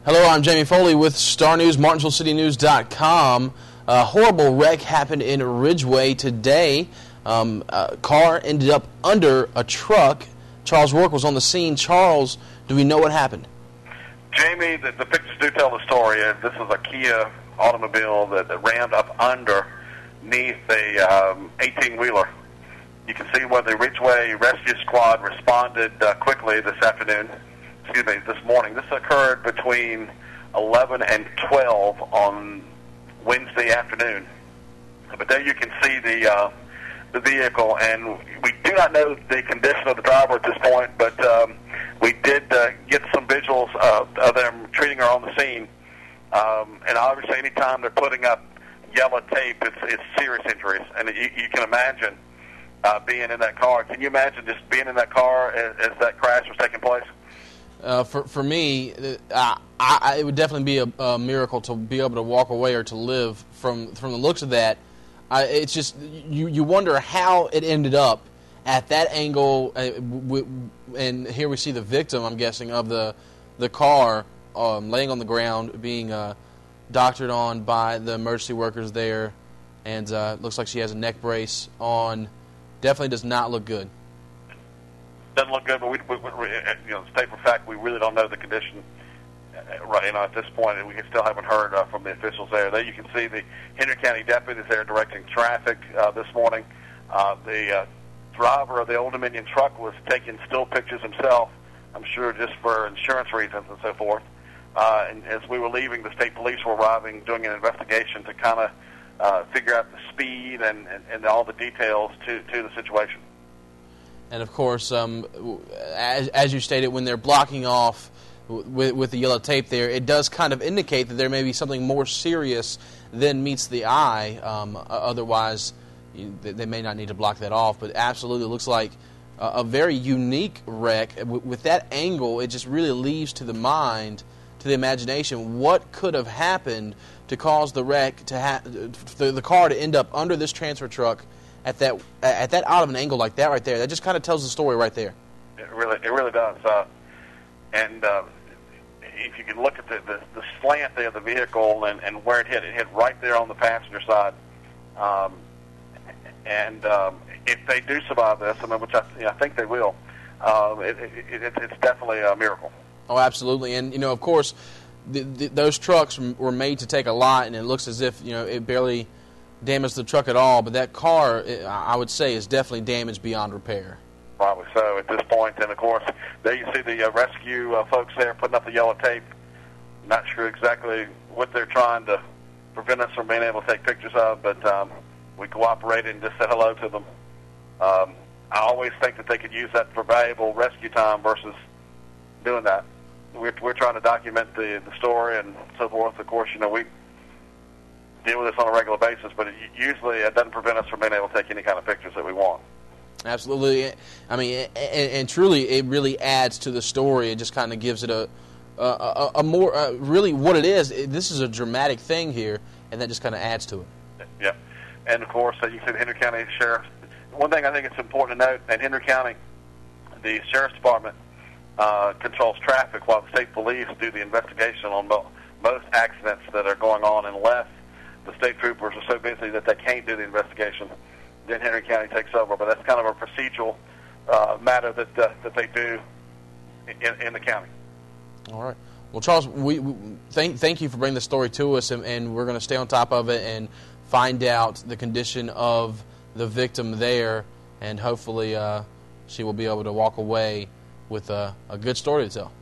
Hello, I'm Jamie Foley with Star News, MartinsvilleCityNews.com. A horrible wreck happened in Ridgeway today. A car ended up under a truck. Charles Rourke was on the scene. Charles, do we know what happened? Jamie, the pictures do tell the story. This is a Kia automobile that rammed up underneath a 18-wheeler. You can see where the Ridgeway Rescue Squad responded quickly this morning. This occurred between 11 and 12 on Wednesday afternoon. But there you can see the vehicle, and we do not know the condition of the driver at this point, but we did get some visuals of them treating her on the scene. And obviously, anytime they're putting up yellow tape, it's serious injuries. And you can imagine being in that car. Can you imagine just being in that car as that crash was taking place? For me, it would definitely be a miracle to be able to walk away or to live from the looks of that. It's just you wonder how it ended up at that angle, and here we see the victim, I'm guessing, of the car laying on the ground, being doctored on by the emergency workers there, and looks like she has a neck brace on. Definitely does not look good. Doesn't look good, but we state for fact, we really don't know the condition right at this point, and we still haven't heard from the officials there. There you can see the Henry County deputies there directing traffic this morning. The driver of the Old Dominion truck was taking still pictures himself, I'm sure just for insurance reasons and so forth. And as we were leaving, the state police were arriving, doing an investigation to kind of figure out the speed and all the details to the situation. And, of course, as you stated, when they're blocking off with the yellow tape there, it does kind of indicate that there may be something more serious than meets the eye. Otherwise, they may not need to block that off. But absolutely, it looks like a very unique wreck. With that angle, it just really leaves to the mind, to the imagination, what could have happened to cause the wreck, the car to end up under this transfer truck at that out of an angle like that right there. That just kind of tells the story right there. It really does. And if you can look at the slant there of the vehicle and where it hit right there on the passenger side. And if they do survive this, which I think they will, it's definitely a miracle. Oh, absolutely. And of course, those trucks were made to take a lot, and it looks as if it barely damaged the truck at all, but that car, I would say, is definitely damaged beyond repair. Probably so at this point. And, of course, there you see the rescue folks there putting up the yellow tape. Not sure exactly what they're trying to prevent us from being able to take pictures of, but we cooperated and just said hello to them. I always think that they could use that for valuable rescue time versus doing that. We're trying to document the story and so forth. Of course, we deal with this on a regular basis, but usually it doesn't prevent us from being able to take any kind of pictures that we want. Absolutely. I mean, and truly, it really adds to the story. It just kind of gives it a more, really what it is. This is a dramatic thing here, and that just kind of adds to it. Yeah. And, of course, you see the Henry County Sheriff. One thing I think it's important to note, at Henry County, the Sheriff's Department controls traffic while the state police do the investigation on most accidents that are going on, unless the state troopers are so busy that they can't do the investigation. Then Henry County takes over, but that's kind of a procedural matter that they do in the county. All right. Well, Charles, we thank you for bringing the story to us, and we're going to stay on top of it and find out the condition of the victim there, and hopefully she will be able to walk away with a good story to tell.